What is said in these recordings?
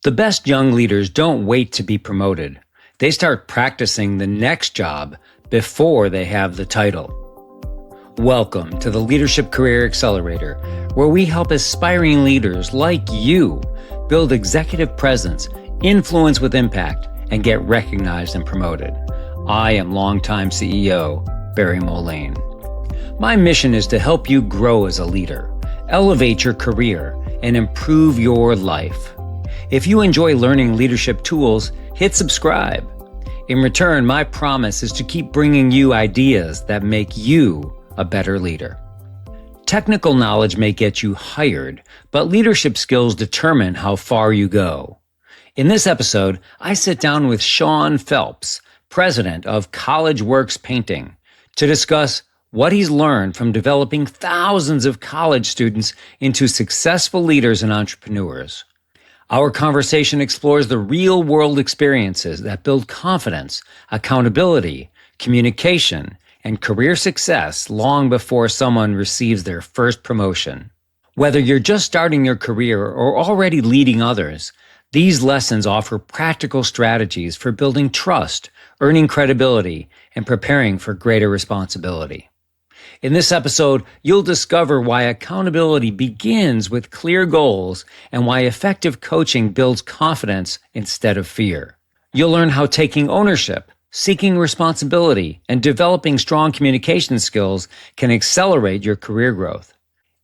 The best young leaders don't wait to be promoted. They start practicing the next job before they have the title. Welcome to the Leadership Career Accelerator, where we help aspiring leaders like you build executive presence, influence with impact, and get recognized and promoted. I am longtime CEO Barry Moline. My mission is to help you grow as a leader, elevate your career, and improve your life. If you enjoy learning leadership tools, hit subscribe. In return, my promise is to keep bringing you ideas that make you a better leader. Technical knowledge may get you hired, but leadership skills determine how far you go. In this episode, I sit down with Sean Phelps, president of College Works Painting, to discuss what he's learned from developing thousands of college students into successful leaders and entrepreneurs. Our conversation explores the real-world experiences that build confidence, accountability, communication, and career success long before someone receives their first promotion. Whether you're just starting your career or already leading others, these lessons offer practical strategies for building trust, earning credibility, and preparing for greater responsibility. In this episode, you'll discover why accountability begins with clear goals and why effective coaching builds confidence instead of fear. You'll learn how taking ownership, seeking responsibility, and developing strong communication skills can accelerate your career growth.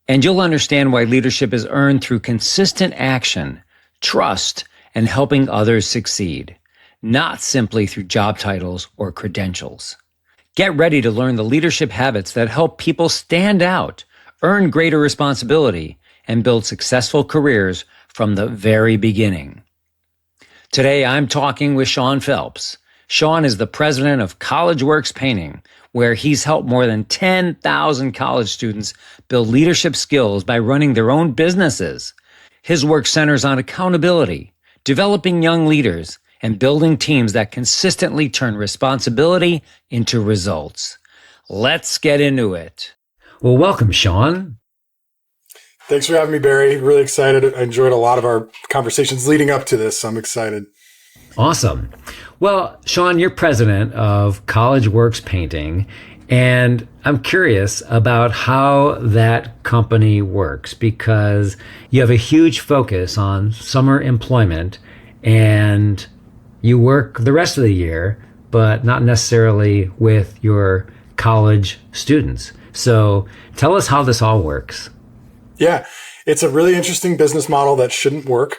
And you'll understand why leadership is earned through consistent action, trust, and helping others succeed, not simply through job titles or credentials. Get ready to learn the leadership habits that help people stand out, earn greater responsibility, and build successful careers from the very beginning. Today, I'm talking with Sean Phelps. Sean is the president of College Works Painting, where he's helped more than 10,000 college students build leadership skills by running their own businesses. His work centers on accountability, developing young leaders, and building teams that consistently turn responsibility into results. Let's get into it. Well, welcome, Sean. Thanks for having me, Barry. Really excited. I enjoyed a lot of our conversations leading up to this. I'm excited. Awesome. Well, Sean, you're president of College Works Painting, and I'm curious about how that company works because you have a huge focus on summer employment and you work the rest of the year, but not necessarily with your college students. So tell us how this all works. Yeah, it's a really interesting business model that shouldn't work,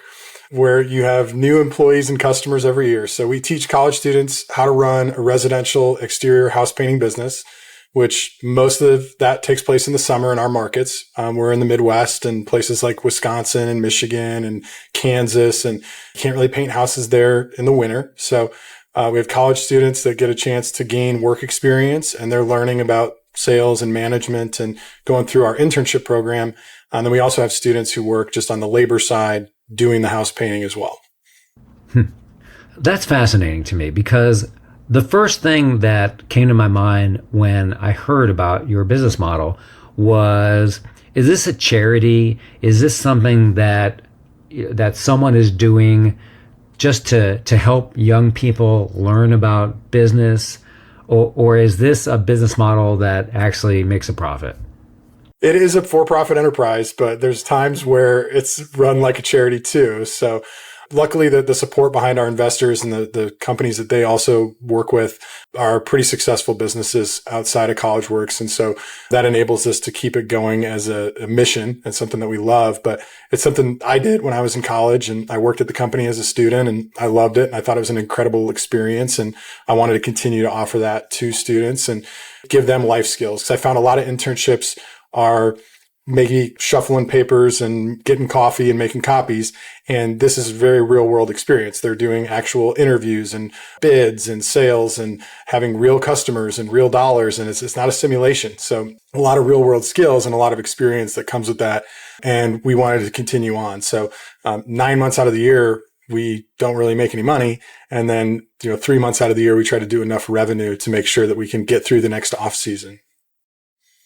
where you have new employees and customers every year. So we teach college students how to run a residential exterior house painting business, which most of that takes place in the summer in our markets. We're in the Midwest and places like Wisconsin and Michigan and Kansas, and you can't really paint houses there in the winter. So we have college students that get a chance to gain work experience, and they're learning about sales and management and going through our internship program. And then we also have students who work just on the labor side doing the house painting as well. That's fascinating to me because the first thing that came to my mind when I heard about your business model was, is this a charity? Is this something that someone is doing just to help young people learn about business? Or is this a business model that actually makes a profit? It is a for-profit enterprise, but there's times where it's run like a charity too. So luckily, the support behind our investors and the companies that they also work with are pretty successful businesses outside of College Works. And so that enables us to keep it going as a mission and something that we love. But it's something I did when I was in college, and I worked at the company as a student, and I loved it. And I thought it was an incredible experience. And I wanted to continue to offer that to students and give them life skills. Because I found a lot of internships are maybe shuffling papers and getting coffee and making copies. And this is a very real world experience. They're doing actual interviews and bids and sales and having real customers and real dollars. And it's not a simulation. So a lot of real world skills and a lot of experience that comes with that. And we wanted to continue on. So 9 months out of the year, we don't really make any money. And then, 3 months out of the year, we try to do enough revenue to make sure that we can get through the next off season.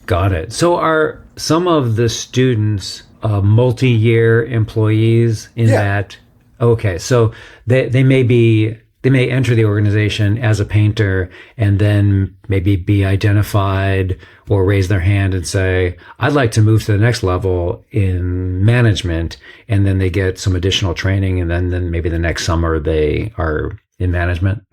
Got it. So are some of the students multi-year employees in that Okay, so they may enter the organization as a painter and then maybe be identified or raise their hand and say, I'd like to move to the next level in management. And then they get some additional training. And then maybe the next summer they are in management.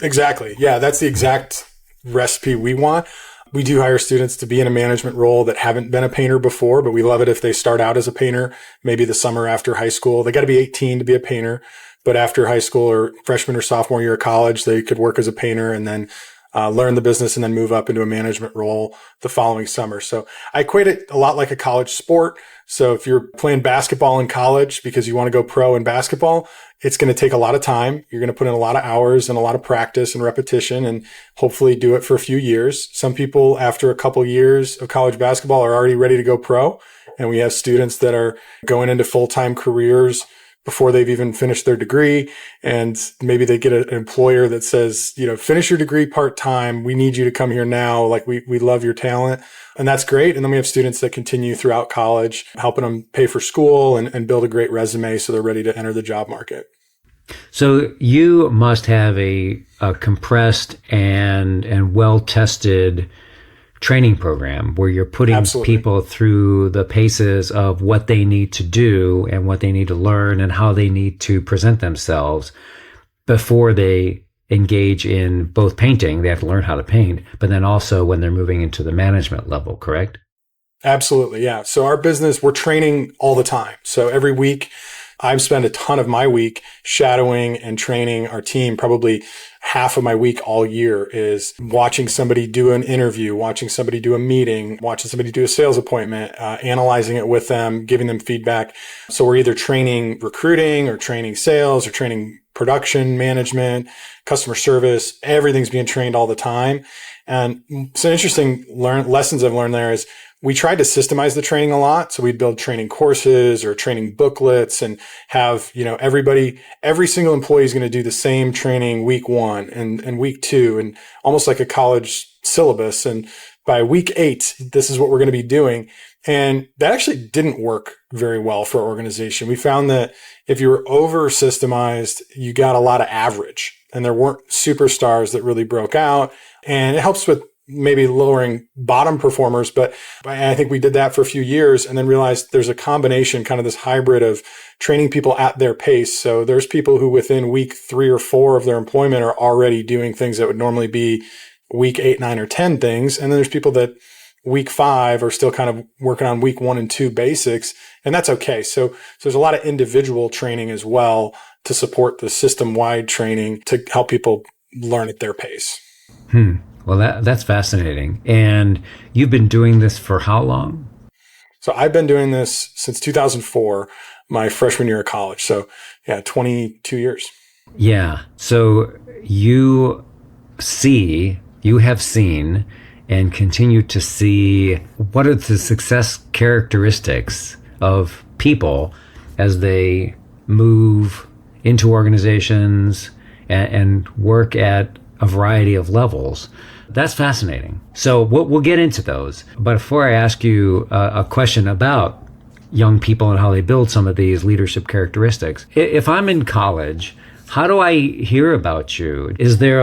Exactly. Yeah, that's the exact recipe we want. We do hire students to be in a management role that haven't been a painter before, but we love it if they start out as a painter, maybe the summer after high school. They got to be 18 to be a painter. But after high school or freshman or sophomore year of college, they could work as a painter and then learn the business and then move up into a management role the following summer. So I equate it a lot like a college sport. So if you're playing basketball in college because you want to go pro in basketball, it's going to take a lot of time. You're going to put in a lot of hours and a lot of practice and repetition and hopefully do it for a few years. Some people after a couple years of college basketball are already ready to go pro. And we have students that are going into full-time careers before they've even finished their degree. And maybe they get an employer that says, finish your degree part-time. We need you to come here now. Like we love your talent. And that's great. And then we have students that continue throughout college, helping them pay for school and build a great resume so they're ready to enter the job market. So you must have a compressed and well-tested training program where you're putting Absolutely. people through the paces of what they need to do and what they need to learn and how they need to present themselves before they engage in both painting. They have to learn how to paint, but then also when they're moving into the management level, correct? Absolutely. Yeah. So our business, we're training all the time. So every week I spend a ton of my week shadowing and training our team. Probably half of my week all year is watching somebody do an interview, watching somebody do a meeting, watching somebody do a sales appointment, analyzing it with them, giving them feedback. So we're either training recruiting or training sales or training production management, customer service. Everything's being trained all the time. And some interesting lessons I've learned there is we tried to systemize the training a lot. So we'd build training courses or training booklets and have, every single employee is going to do the same training week 1 and week 2 and almost like a college syllabus. And by week 8, this is what we're going to be doing. And that actually didn't work very well for our organization. We found that if you were over systemized, you got a lot of average and there weren't superstars that really broke out. And it helps with maybe lowering bottom performers. But I think we did that for a few years and then realized there's a combination, kind of this hybrid of training people at their pace. So there's people who within week 3 or 4 of their employment are already doing things that would normally be week 8, 9, or 10 things. And then there's people that week 5 are still kind of working on week 1 and 2 basics. And that's okay. So there's a lot of individual training as well to support the system-wide training to help people learn at their pace. Well, that's fascinating. And you've been doing this for how long? So I've been doing this since 2004, my freshman year of college. So 22 years. Yeah. So you have seen and continue to see what are the success characteristics of people as they move into organizations and work at a variety of levels. That's fascinating. So we'll get into those. But before I ask you a question about young people and how they build some of these leadership characteristics, if I'm in college, how do I hear about you? Is there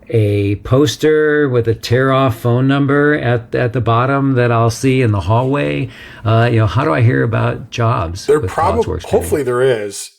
a poster with a tear-off phone number at the bottom that I'll see in the hallway? How do I hear about jobs? There probably, hopefully there is.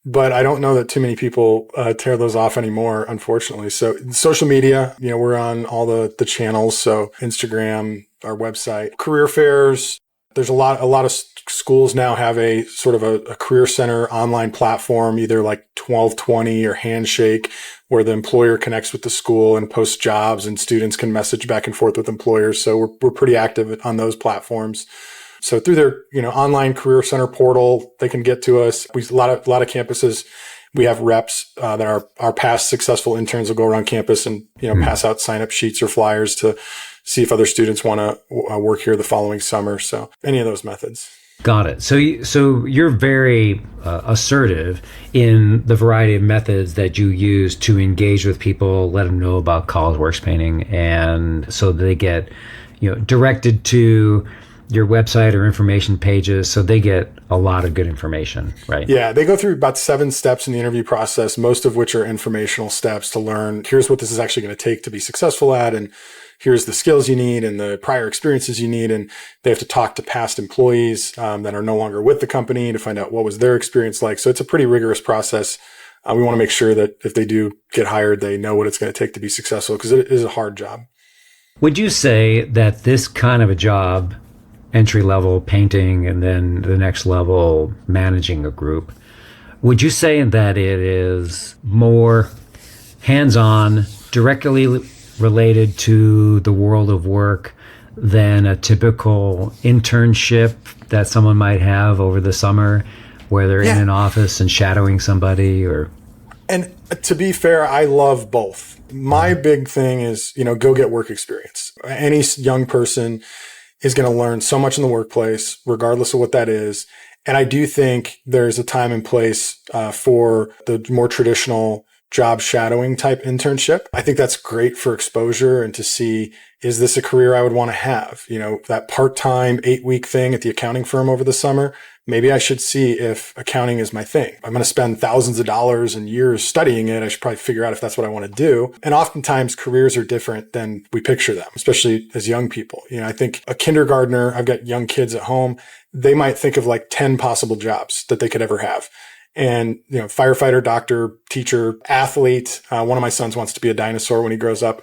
But I don't know that too many people tear those off anymore, unfortunately. So social media, we're on all the channels. So Instagram, our website, career fairs. There's a lot of schools now have a sort of a career center online platform, either like 1220 or Handshake, where the employer connects with the school and posts jobs and students can message back and forth with employers. So we're pretty active on those platforms. So through their, online career center portal, they can get to us. A lot of campuses, we have reps that our past successful interns will go around campus and pass out sign up sheets or flyers to see if other students want to work here the following summer. So any of those methods. Got it. So you're very assertive in the variety of methods that you use to engage with people, let them know about college works painting, and so they get directed to your website or information pages, so they get a lot of good information, right? Yeah, they go through about 7 steps in the interview process, most of which are informational steps to learn, here's what this is actually going to take to be successful at, and here's the skills you need and the prior experiences you need. And they have to talk to past employees that are no longer with the company to find out what was their experience like. So it's a pretty rigorous process. We want to make sure that if they do get hired, they know what it's going to take to be successful, because it is a hard job. Would you say that this kind of a job, entry level painting and then the next level managing a group, would you say that it is more hands-on, directly related to the world of work than a typical internship that someone might have over the summer where they're in an office and shadowing somebody? Or And to be fair, I love both. My big thing is, go get work experience. Any young person is going to learn so much in the workplace, regardless of what that is. And I do think there's a time and place for the more traditional job shadowing type internship. I think that's great for exposure and to see, is this a career I would want to have? That part-time 8-week thing at the accounting firm over the summer. Maybe I should see if accounting is my thing. I'm going to spend thousands of dollars and years studying it. I should probably figure out if that's what I want to do. And oftentimes careers are different than we picture them, especially as young people. I think a kindergartner, I've got young kids at home, they might think of like 10 possible jobs that they could ever have. And, firefighter, doctor, teacher, athlete. One of my sons wants to be a dinosaur when he grows up.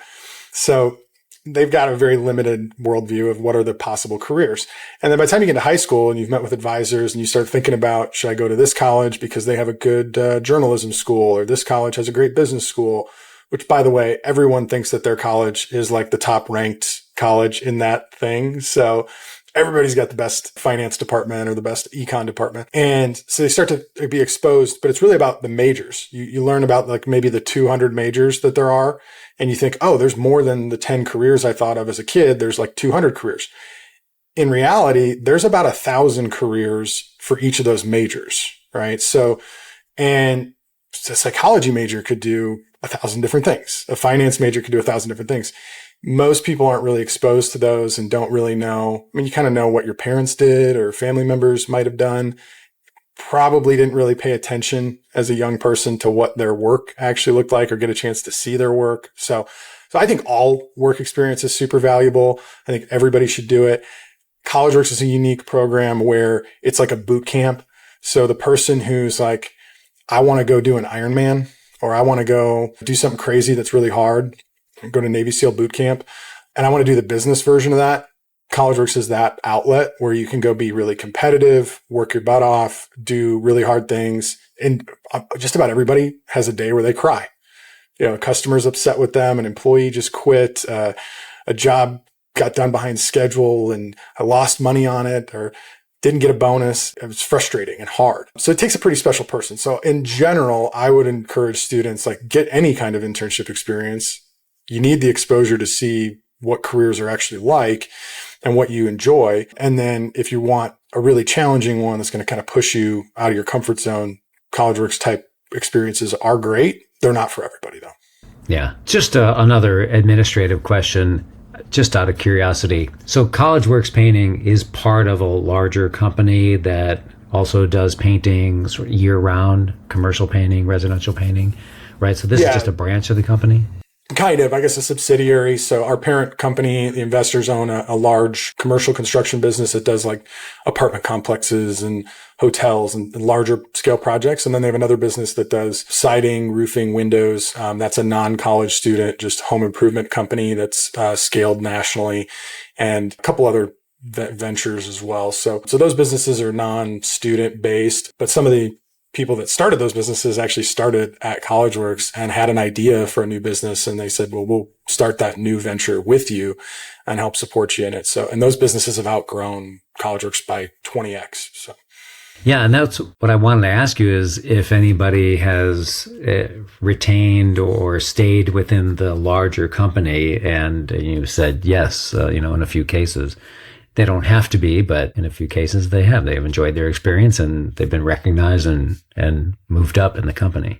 So they've got a very limited worldview of what are the possible careers. And then by the time you get to high school and you've met with advisors and you start thinking about, should I go to this college because they have a good journalism school, or this college has a great business school, which, by the way, everyone thinks that their college is like the top ranked college in that thing. So everybody's got the best finance department or the best econ department. And so they start to be exposed, but it's really about the majors. You learn about like maybe the 200 majors that there are. And you think, oh, there's more than the 10 careers I thought of as a kid. There's like 200 careers. In reality, there's about 1,000 careers for each of those majors, right? So, and a psychology major could do 1,000 different things. A finance major could do 1,000 different things. Most people aren't really exposed to those and don't really know. I mean, you kind of know what your parents did or family members might have done. Probably didn't really pay attention as a young person to what their work actually looked like or get a chance to see their work. So I think all work experience is super valuable. I think everybody should do it. CollegeWorks is a unique program where it's like a boot camp. So the person who's like, I want to go do an Ironman, or I want to go do something crazy that's really hard, go to Navy SEAL boot camp, and I want to do the business version of that, CollegeWorks is that outlet where you can go be really competitive, work your butt off, do really hard things. And just about everybody has a day where they cry. A customer's upset with them, an employee just quit, a job got done behind schedule and I lost money on it or didn't get a bonus. It was frustrating and hard. So it takes a pretty special person. So in general, I would encourage students, like, get any kind of internship experience. You need the exposure to see what careers are actually like and what you enjoy. And then if you want a really challenging one that's going to kind of push you out of your comfort zone, CollegeWorks type experiences are great. They're not for everybody though. Yeah. Just another administrative question, just out of curiosity. So CollegeWorks Painting is part of a larger company that also does painting sort of year-round, commercial painting, residential painting, right? So this is just a branch of the company? Kind of, I guess, a subsidiary. So our parent company, the investors own a large commercial construction business that does like apartment complexes and hotels and larger scale projects. And then they have another business that does siding, roofing, windows. That's a non-college student, just home improvement company that's scaled nationally, and a couple other ventures as well. So those businesses are non-student based, but some of the people that started those businesses actually started at CollegeWorks and had an idea for a new business. And they said, well, we'll start that new venture with you and help support you in it. So, and those businesses have outgrown CollegeWorks by 20x. So. Yeah. And that's what I wanted to ask you, is if anybody has retained or stayed within the larger company. And you said, yes, in a few cases. They don't have to be, but in a few cases they have. They've enjoyed their experience and they've been recognized and moved up in the company.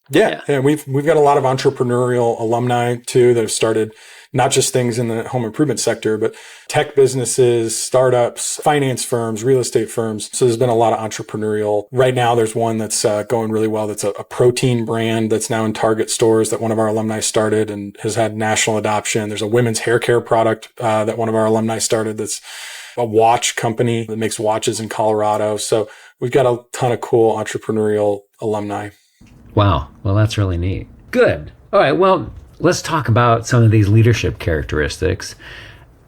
Yeah, and we've got a lot of entrepreneurial alumni too that have started not just things in the home improvement sector, but tech businesses, startups, finance firms, real estate firms. So there's been a lot of entrepreneurial. Right now, there's one that's going really well. That's a protein brand that's now in Target stores that one of our alumni started and has had national adoption. There's a women's hair care product that one of our alumni started. That's a watch company that makes watches in Colorado. So we've got a ton of cool entrepreneurial alumni. Wow. Well, that's really neat. Good. All right. Well, let's talk about some of these leadership characteristics.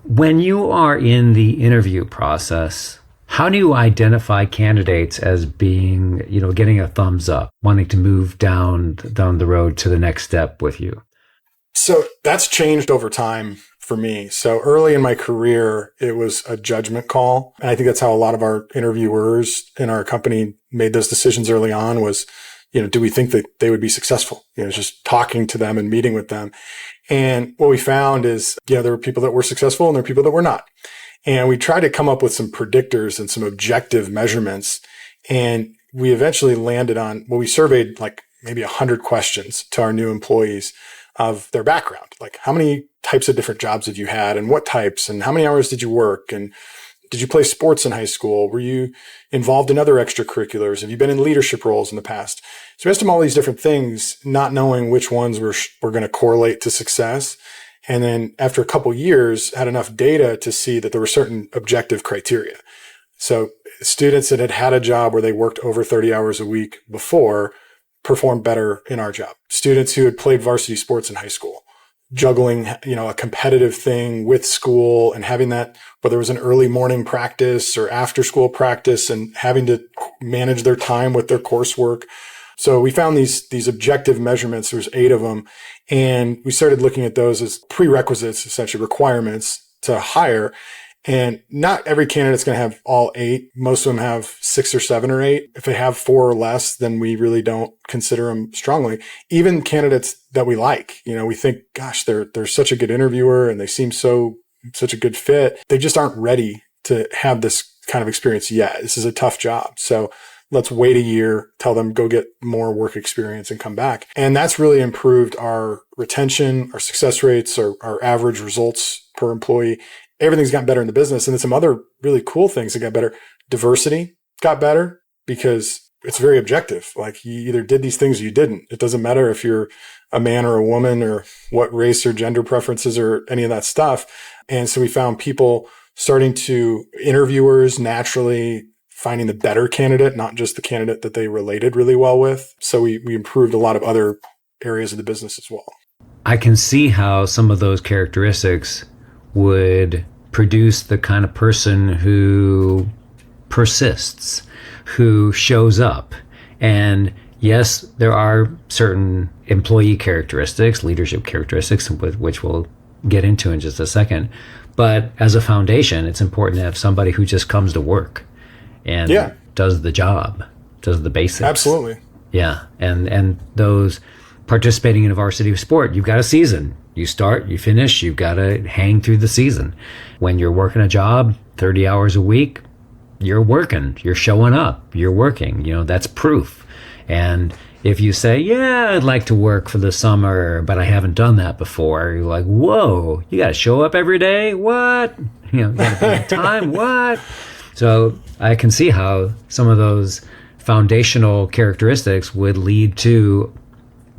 When you are in the interview process, how do you identify candidates as being, getting a thumbs up, wanting to move down the road to the next step with you? So that's changed over time for me. So early in my career, it was a judgment call. And I think that's how a lot of our interviewers in our company made those decisions early on was, do we think that they would be successful? Just talking to them and meeting with them. And what we found is, there were people that were successful and there were people that were not. And we tried to come up with some predictors and some objective measurements. And we eventually landed on, we surveyed like maybe 100 questions to our new employees of their background. Like how many types of different jobs have you had and what types and how many hours did you work? And did you play sports in high school? Were you involved in other extracurriculars? Have you been in leadership roles in the past? So we asked them all these different things, not knowing which ones were going to correlate to success. And then after a couple of years, had enough data to see that there were certain objective criteria. So students that had had a job where they worked over 30 hours a week before performed better in our job. Students who had played varsity sports in high school, juggling, a competitive thing with school and having that, whether it was an early morning practice or after school practice and having to manage their time with their coursework. So we found these objective measurements. There's 8 of them. And we started looking at those as prerequisites, essentially requirements to hire. And not every candidate's going to have all 8. Most of them have 6 or 7 or 8. If they have 4 or less, then we really don't consider them strongly. Even candidates that we like, we think, gosh, they're such a good interviewer and they seem such a good fit. They just aren't ready to have this kind of experience yet. This is a tough job. So let's wait a year, tell them go get more work experience and come back. And that's really improved our retention, our success rates, our average results per employee. Everything's gotten better in the business. And then some other really cool things that got better. Diversity got better because it's very objective. Like you either did these things or you didn't. It doesn't matter if you're a man or a woman or what race or gender preferences or any of that stuff. And so we found people starting to, interviewers naturally finding the better candidate, not just the candidate that they related really well with. So we improved a lot of other areas of the business as well. I can see how some of those characteristics would produce the kind of person who persists, who shows up. And yes, there are certain employee characteristics, leadership characteristics, which we'll get into in just a second. But as a foundation, it's important to have somebody who just comes to work and does the job, does the basics. Absolutely. Yeah. And those participating in a varsity sport, you've got a season. You start, you finish, you've got to hang through the season. When you're working a job, 30 hours a week, you're working, you're showing up, you're working, that's proof. And if you say, yeah, I'd like to work for the summer, but I haven't done that before, you're like, whoa, you got to show up every day? What? You got to put time? What? So I can see how some of those foundational characteristics would lead to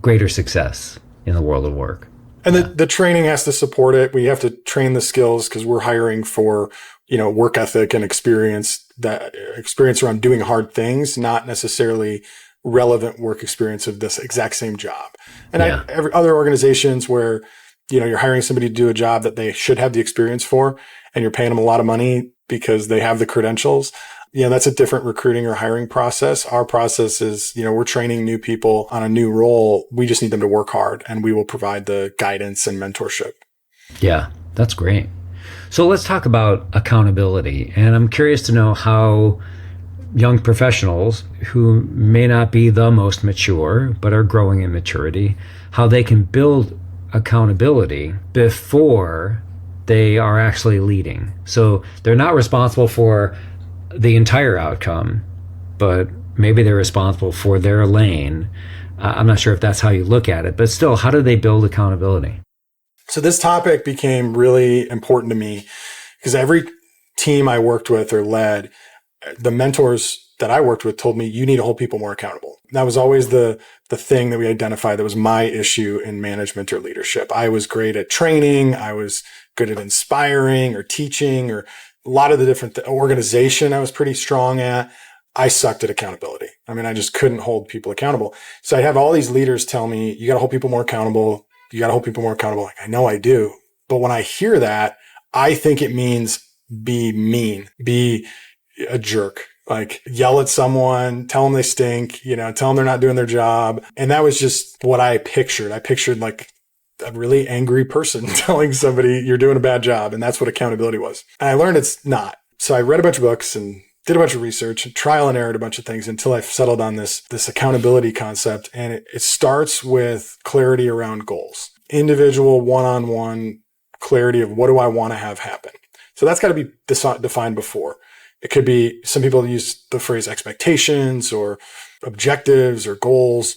greater success in the world of work. And the training has to support it. We have to train the skills because we're hiring for, work ethic and experience around doing hard things, not necessarily relevant work experience of this exact same job. And every other organizations where, you're hiring somebody to do a job that they should have the experience for and you're paying them a lot of money because they have the credentials. That's a different recruiting or hiring process. Our process is, we're training new people on a new role. We just need them to work hard and we will provide the guidance and mentorship. Yeah, that's great. So let's talk about accountability. And I'm curious to know how young professionals who may not be the most mature, but are growing in maturity, how they can build accountability before they are actually leading. So they're not responsible for the entire outcome, but maybe they're responsible for their lane. I'm not sure if that's how you look at it, but still, how do they build accountability? So this topic became really important to me because every team I worked with or led, the mentors that I worked with told me, you need to hold people more accountable. That was always the thing that we identified that was my issue in management or leadership. I was great at training. I was good at inspiring or teaching, or a lot of the different organization I was pretty strong at. I sucked at accountability. I mean, I just couldn't hold people accountable. So I have all these leaders tell me, you got to hold people more accountable. You got to hold people more accountable. Like, I know I do. But when I hear that, I think it means be mean, be a jerk, like yell at someone, tell them they stink, tell them they're not doing their job. And that was just what I pictured. I pictured like a really angry person telling somebody you're doing a bad job. And that's what accountability was. And I learned it's not. So I read a bunch of books and did a bunch of research and trial and error a bunch of things until I settled on this accountability concept. And it starts with clarity around goals, individual one-on-one clarity of what do I want to have happen. So that's got to be defined before. It could be, some people use the phrase expectations or objectives or goals,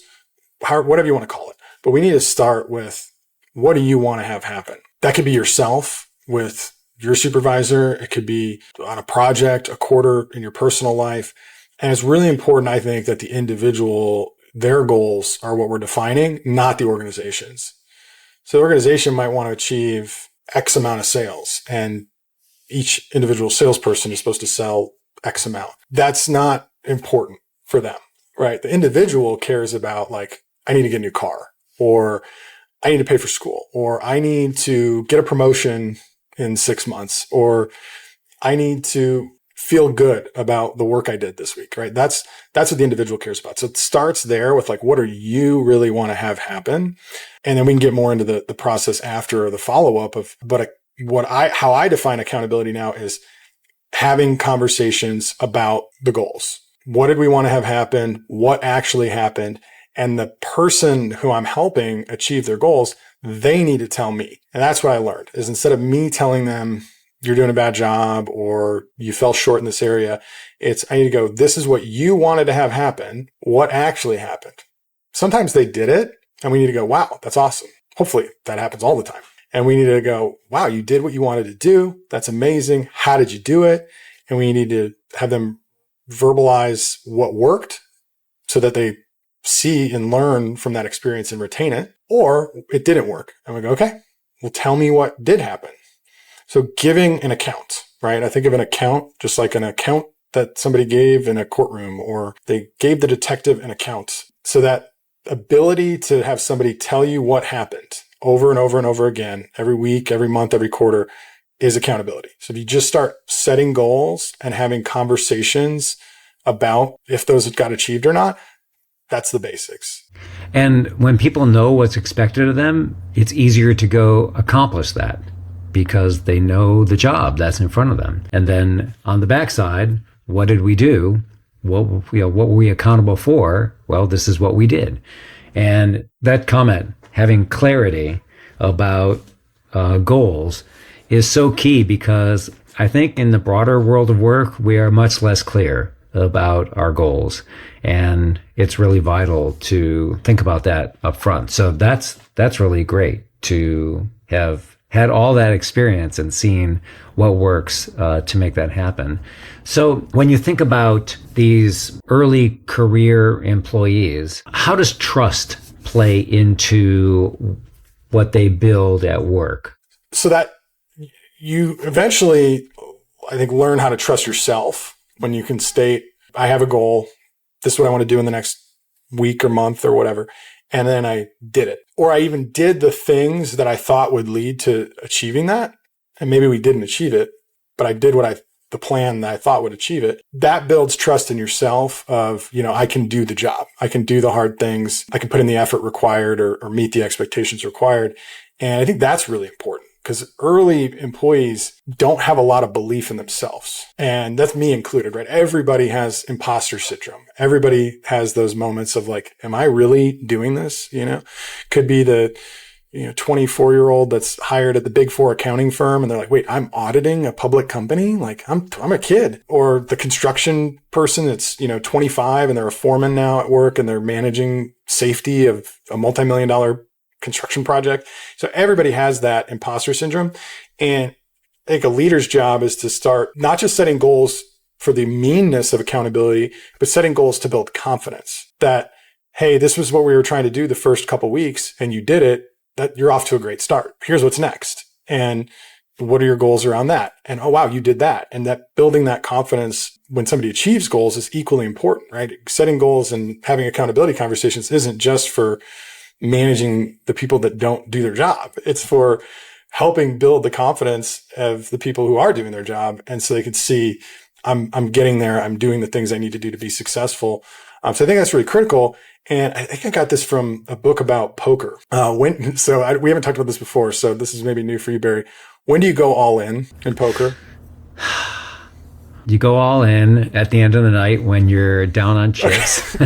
whatever you want to call it. But we need to start with, what do you want to have happen? That could be yourself with your supervisor. It could be on a project, a quarter in your personal life. And it's really important, I think, that the individual, their goals are what we're defining, not the organization's. So the organization might want to achieve X amount of sales, and each individual salesperson is supposed to sell X amount. That's not important for them, right? The individual cares about, like, I need to get a new car, or I need to pay for school, or I need to get a promotion in 6 months, or I need to feel good about the work I did this week, right? That's what the individual cares about. So it starts there with, like, what do you really want to have happen? And then we can get more into the process after, or the follow-up of, but how I define accountability now is having conversations about the goals. What did we want to have happen? What actually happened? And the person who I'm helping achieve their goals, they need to tell me. And that's what I learned, is instead of me telling them, you're doing a bad job or you fell short in this area, I need to go, this is what you wanted to have happen. What actually happened? Sometimes they did it, and we need to go, wow, that's awesome. Hopefully that happens all the time. And we need to go, wow, you did what you wanted to do. That's amazing. How did you do it? And we need to have them verbalize what worked so that they see and learn from that experience and retain it, or it didn't work. And we go, okay, well, tell me what did happen. So giving an account, right? I think of an account just like an account that somebody gave in a courtroom, or they gave the detective an account. So that ability to have somebody tell you what happened over and over and over again, every week, every month, every quarter, is accountability. So if you just start setting goals and having conversations about if those got achieved or not, that's the basics. And when people know what's expected of them, it's easier to go accomplish that because they know the job that's in front of them. And then on the backside, what did we do? What were we accountable for? Well, this is what we did. And that comment, having clarity about goals, is so key, because I think in the broader world of work, we are much less clear about our goals. And it's really vital to think about that up front. So that's really great to have had all that experience and seen what works to make that happen. So when you think about these early career employees, how does trust play into what they build at work? So that you eventually, I think, learn how to trust yourself when you can state, I have a goal. This is what I want to do in the next week or month or whatever. And then I did it. Or I even did the things that I thought would lead to achieving that. And maybe we didn't achieve it, but I did the plan that I thought would achieve it. That builds trust in yourself of, I can do the job. I can do the hard things. I can put in the effort required or meet the expectations required. And I think that's really important, because early employees don't have a lot of belief in themselves. And that's me included, right? Everybody has imposter syndrome. Everybody has those moments of like, am I really doing this? Could be 24-year-old that's hired at the Big Four accounting firm, and they're like, wait, I'm auditing a public company? Like I'm a kid. Or the construction person that's, 25 and they're a foreman now at work and they're managing safety of a multi-million-dollar construction project. So everybody has that imposter syndrome. And I think a leader's job is to start not just setting goals for the meanness of accountability, but setting goals to build confidence that, hey, this was what we were trying to do the first couple weeks and you did it. That you're off to a great start. Here's what's next. And what are your goals around that? And, oh, wow, you did that. And that building that confidence when somebody achieves goals is equally important, right? Setting goals and having accountability conversations isn't just for managing the people that don't do their job. It's for helping build the confidence of the people who are doing their job. And so they can see, I'm getting there. I'm doing the things I need to do to be successful. So I think that's really critical. And I think I got this from a book about poker. We haven't talked about this before, so this is maybe new for you, Barry. When do you go all in poker? You go all in at the end of the night when you're down on chips.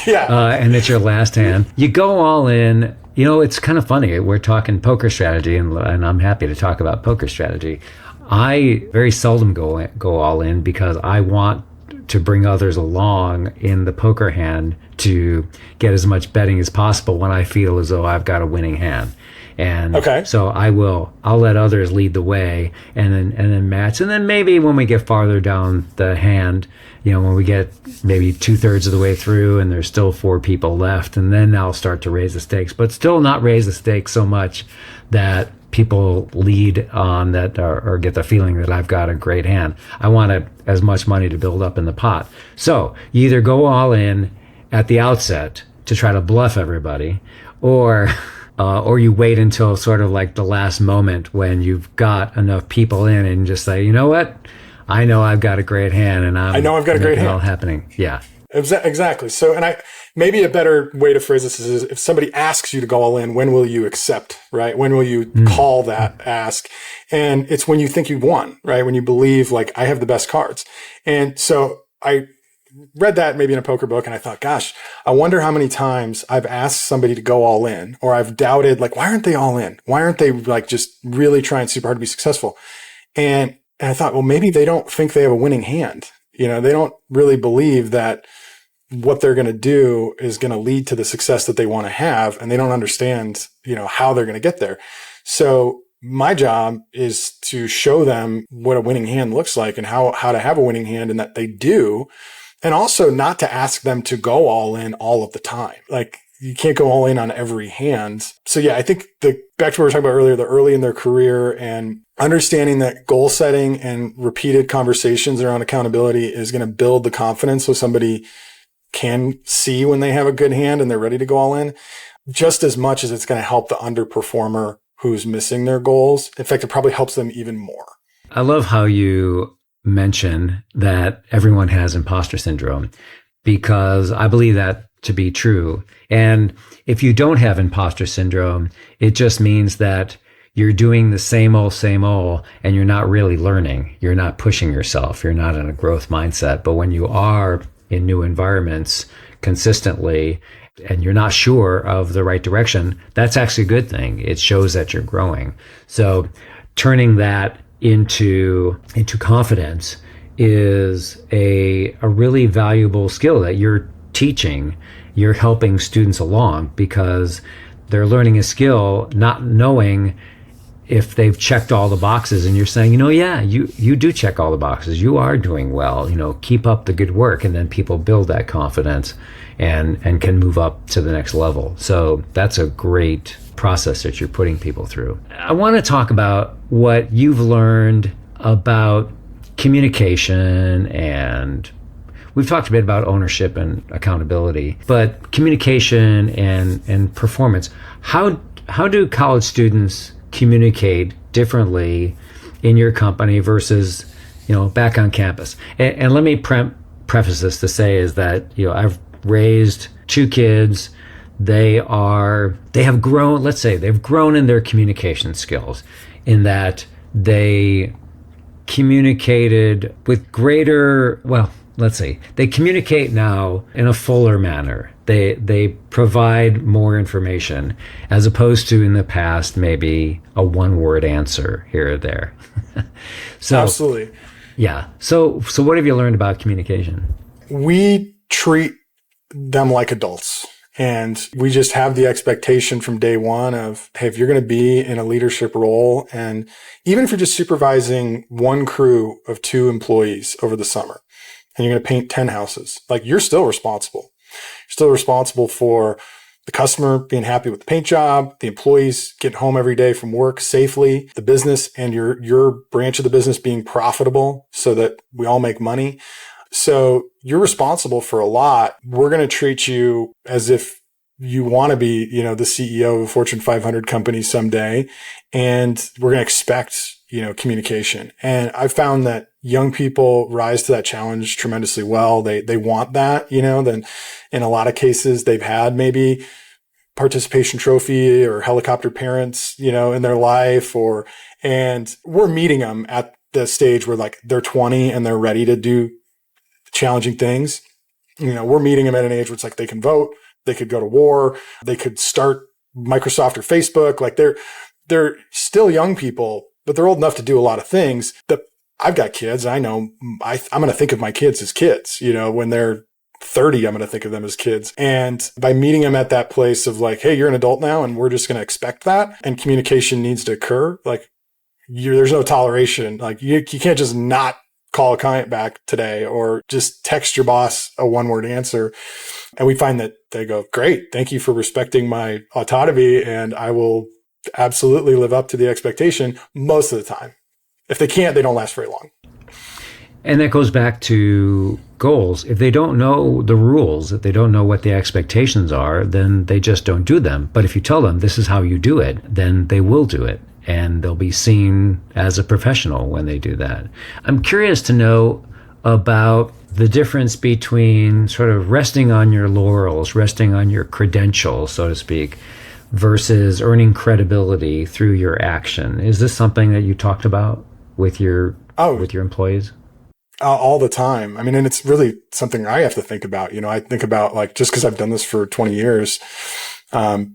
Yeah. And it's your last hand. You go all in. It's kind of funny. We're talking poker strategy, and I'm happy to talk about poker strategy. I very seldom go all in because I want to bring others along in the poker hand to get as much betting as possible when I feel as though I've got a winning hand. And so I'll let others lead the way and then match. And then maybe when we get farther down the hand, when we get maybe 2/3 of the way through and there's still 4 people left, and then I'll start to raise the stakes, but still not raise the stakes so much that people lead on that or get the feeling that I've got a great hand. I want as much money to build up in the pot. So you either go all in at the outset to try to bluff everybody, or you wait until sort of like the last moment when you've got enough people in and just say, you know what? I know I've got a great hand, and I know I've got a great hand. All happening. Yeah. Exactly. So, maybe a better way to phrase this is if somebody asks you to go all in, when will you accept, right? When will you call that ask? And it's when you think you've won, right? When you believe like I have the best cards. And so I read that maybe in a poker book and I thought, gosh, I wonder how many times I've asked somebody to go all in, or I've doubted, like, why aren't they all in? Why aren't they like just really trying super hard to be successful? And I thought, well, maybe they don't think they have a winning hand. They don't really believe that what they're going to do is going to lead to the success that they want to have. And they don't understand, how they're going to get there. So my job is to show them what a winning hand looks like and how to have a winning hand, and that they do. And also not to ask them to go all in all of the time. Like you can't go all in on every hand. So yeah, I think back to what we were talking about earlier, the early in their career and understanding that goal setting and repeated conversations around accountability is going to build the confidence so somebody can see when they have a good hand and they're ready to go all in, just as much as it's going to help the underperformer who's missing their goals. In fact, it probably helps them even more. I love how you mention that everyone has imposter syndrome, because I believe that to be true. And if you don't have imposter syndrome, it just means that you're doing the same old, and you're not really learning. You're not pushing yourself. You're not in a growth mindset. But when you are in new environments consistently and you're not sure of the right direction, that's actually a good thing. It shows that you're growing. So turning that into confidence is a really valuable skill that you're teaching. You're helping students along because they're learning a skill, not knowing if they've checked all the boxes, and you're saying, yeah, you do check all the boxes. You are doing well, keep up the good work. And then people build that confidence and can move up to the next level. So that's a great process that you're putting people through. I want to talk about what you've learned about communication, and we've talked a bit about ownership and accountability, but communication and performance. How do college students communicate differently in your company versus, back on campus? And let me preface this to say is that, I've raised 2 kids. They have grown, let's say they've grown in their communication skills, in that they communicated with greater, let's see, they communicate now in a fuller manner. They provide more information as opposed to in the past, maybe a one-word answer here or there. So, Absolutely. yeah. So what have you learned about communication? We treat them like adults. And we just have the expectation from day one of, hey, if you're going to be in a leadership role, and even if you're just supervising one crew of 2 employees over the summer, and you're going to paint 10 houses, like you're still responsible. You're still responsible for the customer being happy with the paint job, the employees getting home every day from work safely, the business and your branch of the business being profitable so that we all make money. So you're responsible for a lot. We're going to treat you as if you want to be, the CEO of a Fortune 500 company someday. And we're going to expect, communication. And I've found that young people rise to that challenge tremendously well. They want that, then in a lot of cases they've had maybe participation trophy or helicopter parents, in their life, and we're meeting them at the stage where like they're 20 and they're ready to do challenging things. We're meeting them at an age where it's like they can vote, they could go to war, they could start Microsoft or Facebook. Like they're still young people, but they're old enough to do a lot of things. That I've got kids. I know I'm going to think of my kids as kids. When they're 30, I'm going to think of them as kids. And by meeting them at that place of like, hey, you're an adult now, and we're just going to expect that, and communication needs to occur. Like there's no toleration. Like you can't just not call a client back today or just text your boss a one-word answer. And we find that they go, great, thank you for respecting my autonomy, and I will absolutely live up to the expectation most of the time. If they can't, they don't last very long. And that goes back to goals. If they don't know the rules, if they don't know what the expectations are, then they just don't do them. But if you tell them this is how you do it, then they will do it. And they'll be seen as a professional when they do that. I'm curious to know about the difference between sort of resting on your laurels, resting on your credentials, so to speak, versus earning credibility through your action. Is this something that you talked about with your employees? All the time. I mean, and it's really something I have to think about. I think about like, just because I've done this for 20 years, they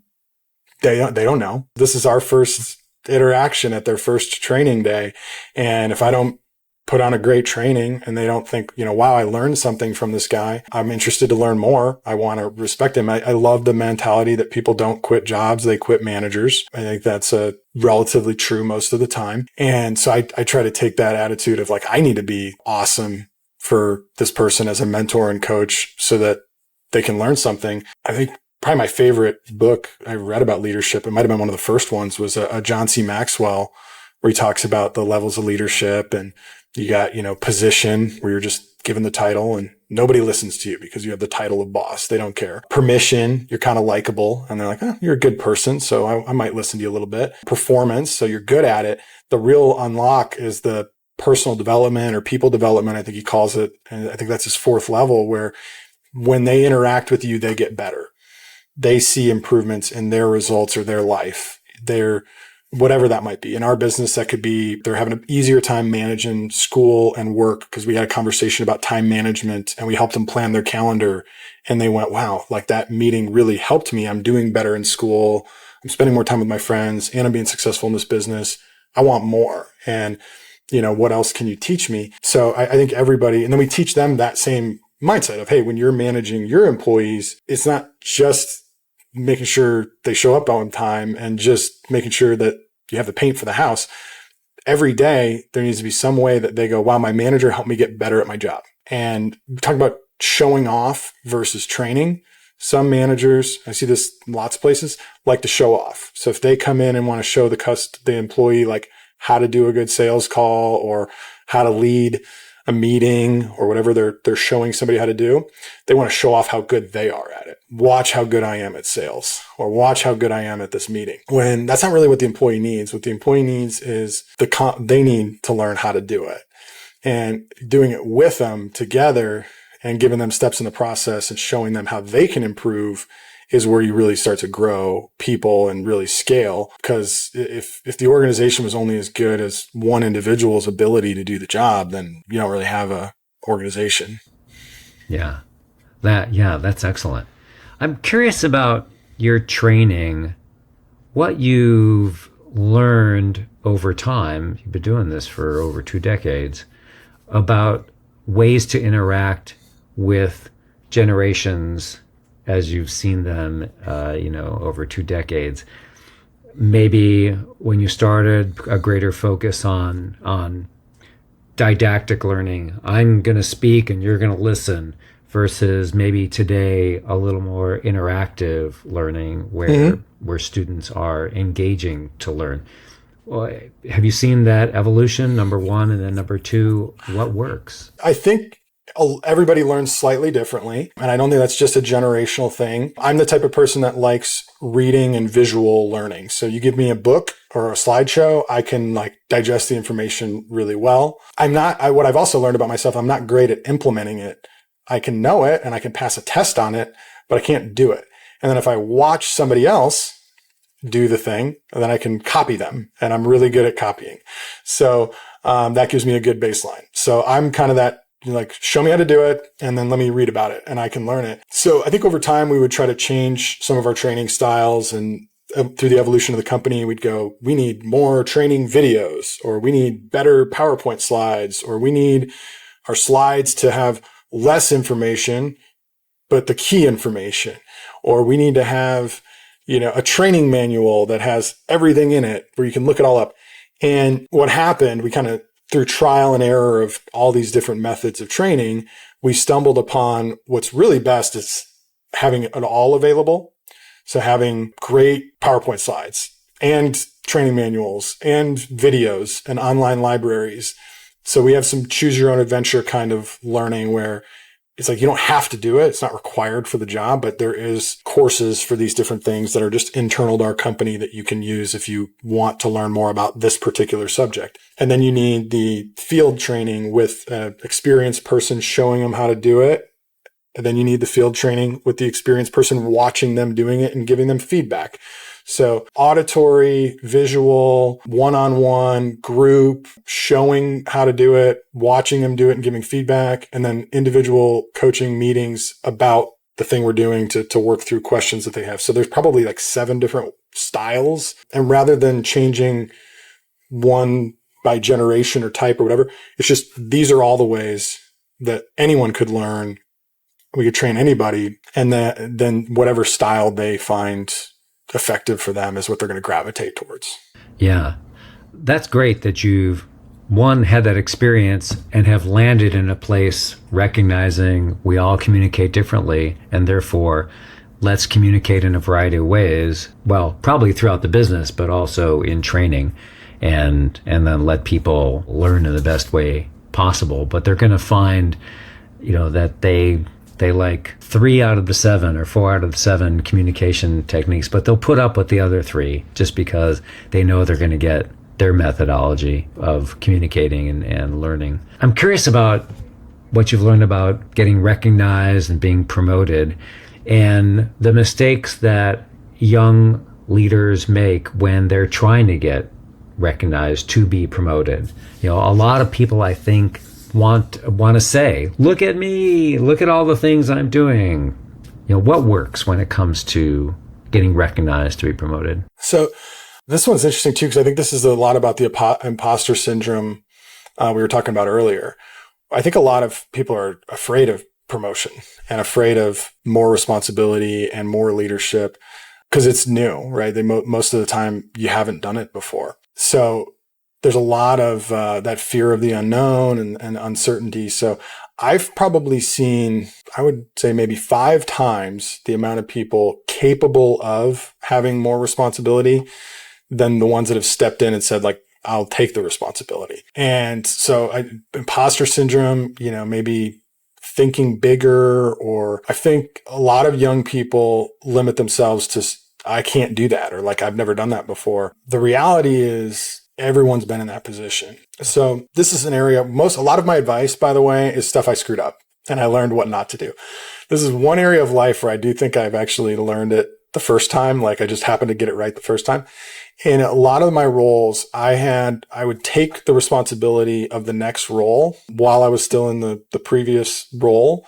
don't know. This is our first interaction at their first training day. And if I don't put on a great training and they don't think, wow, I learned something from this guy, I'm interested to learn more. I want to respect him. I love the mentality that people don't quit jobs, they quit managers. I think that's relatively true most of the time. And so I try to take that attitude of like, I need to be awesome for this person as a mentor and coach so that they can learn something. I think probably my favorite book I read about leadership, it might have been one of the first ones, was a John C. Maxwell, where he talks about the levels of leadership. And you got, position, where you're just given the title and nobody listens to you because you have the title of boss. They don't care. Permission, you're kind of likable and they're like, oh, you're a good person, so I might listen to you a little bit. Performance, so you're good at it. The real unlock is the personal development or people development, I think he calls it. And I think that's his 4th level, where when they interact with you, they get better. They see improvements in their results or their life, whatever that might be. In our business, that could be they're having an easier time managing school and work because we had a conversation about time management and we helped them plan their calendar. And they went, wow, like that meeting really helped me. I'm doing better in school. I'm spending more time with my friends and I'm being successful in this business. I want more. And, what else can you teach me? So I think everybody, and then we teach them that same mindset of, hey, when you're managing your employees, it's not just making sure they show up on time and just making sure that you have the paint for the house. Every day, there needs to be some way that they go, wow, my manager helped me get better at my job. And we talk about showing off versus training. Some managers, I see this in lots of places, like to show off. So if they come in and want to show the employee like how to do a good sales call or how to lead a meeting or whatever they're showing somebody how to do, they want to show off how good they are at it. Watch how good I am at sales, or watch how good I am at this meeting. When that's not really what the employee needs. What the employee needs is they need to learn how to do it, and doing it with them together and giving them steps in the process and showing them how they can improve is where you really start to grow people and really scale. Because if the organization was only as good as one individual's ability to do the job, then you don't really have a organization. Yeah. That's excellent. I'm curious about your training, what you've learned over time. You've been doing this for over 2 decades about ways to interact with generations as you've seen them, over 2 decades. Maybe when you started, a greater focus on didactic learning. I'm going to speak and you're going to listen, versus maybe today a little more interactive learning where students are engaging to learn. Well, have you seen that evolution, number one, and then number two, what works? I think everybody learns slightly differently. And I don't think that's just a generational thing. I'm the type of person that likes reading and visual learning. So you give me a book or a slideshow, I can digest the information really well. What I've also learned about myself, I'm not great at implementing it. I can know it and I can pass a test on it, but I can't do it. And then if I watch somebody else do the thing, then I can copy them. And I'm really good at copying. So that gives me a good baseline. So I'm kind of that, show me how to do it and then let me read about it and I can learn it. So I think over time we would try to change some of our training styles, and through the evolution of the company, we'd go, we need more training videos, or we need better PowerPoint slides, or we need our slides to have less information, but the key information, or we need to have, a training manual that has everything in it where you can look it all up. And what happened, we kind of, through trial and error of all these different methods of training, we stumbled upon what's really best is having it all available. So having great PowerPoint slides and training manuals and videos and online libraries. So we have some choose your own adventure kind of learning where it's you don't have to do it. It's not required for the job, but there is courses for these different things that are just internal to our company that you can use if you want to learn more about this particular subject. And then you need the field training with an experienced person showing them how to do it. And then you need the field training with the experienced person watching them doing it and giving them feedback. So auditory, visual, one-on-one, group, showing how to do it, watching them do it and giving feedback, and then individual coaching meetings about the thing we're doing to work through questions that they have. So there's probably 7 different styles. And rather than changing one by generation or type or whatever, it's just these are all the ways that anyone could learn. We could train anybody, and then whatever style they find effective for them is what they're going to gravitate towards. Yeah. That's great that you've, one, had that experience and have landed in a place recognizing we all communicate differently, and therefore let's communicate in a variety of ways. Well, probably throughout the business, but also in training, and then let people learn in the best way possible. But they're going to find, that they like 3 out of the 7 or 4 out of the 7 communication techniques, but they'll put up with the other 3 just because they know they're going to get their methodology of communicating and learning. I'm curious about what you've learned about getting recognized and being promoted, and the mistakes that young leaders make when they're trying to get recognized to be promoted. A lot of people, I think, want to say, look at me, look at all the things I'm doing. What works when it comes to getting recognized to be promoted? So this one's interesting too, because I think this is a lot about the imposter syndrome we were talking about earlier. I think a lot of people are afraid of promotion and afraid of more responsibility and more leadership because it's new, right? Most of the time you haven't done it before. So there's a lot of that fear of the unknown and uncertainty. So I've probably seen, I would say maybe 5 times the amount of people capable of having more responsibility than the ones that have stepped in and said, I'll take the responsibility. And so imposter syndrome, maybe thinking bigger, or I think a lot of young people limit themselves to, I can't do that, or I've never done that before. The reality is, everyone's been in that position. So this is an area, a lot of my advice, by the way, is stuff I screwed up and I learned what not to do. This is one area of life where I do think I've actually learned it the first time. I just happened to get it right the first time. In a lot of my roles, I would take the responsibility of the next role while I was still in the previous role.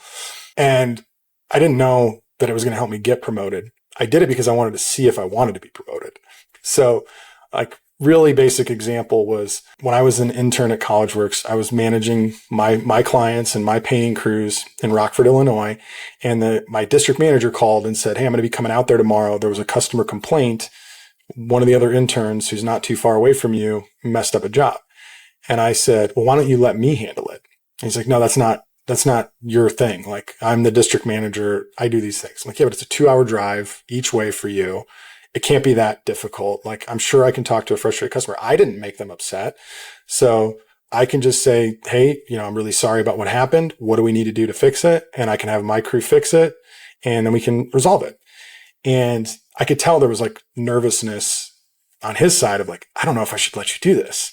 And I didn't know that it was going to help me get promoted. I did it because I wanted to see if I wanted to be promoted. So like really basic example was when I was an intern at CollegeWorks, I was managing my clients and my painting crews in Rockford, Illinois. And my district manager called and said, hey, I'm going to be coming out there tomorrow. There was a customer complaint. One of the other interns who's not too far away from you messed up a job. And I said, well, why don't you let me handle it? And he's like, no, that's not your thing. Like, I'm the district manager. I do these things. I'm like, yeah, but it's a 2-hour drive each way for you. It can't be that difficult. Like, I'm sure I can talk to a frustrated customer. I didn't make them upset. So I can just say, hey, I'm really sorry about what happened. What do we need to do to fix it? And I can have my crew fix it, and then we can resolve it. And I could tell there was like nervousness on his side of like, I don't know if I should let you do this.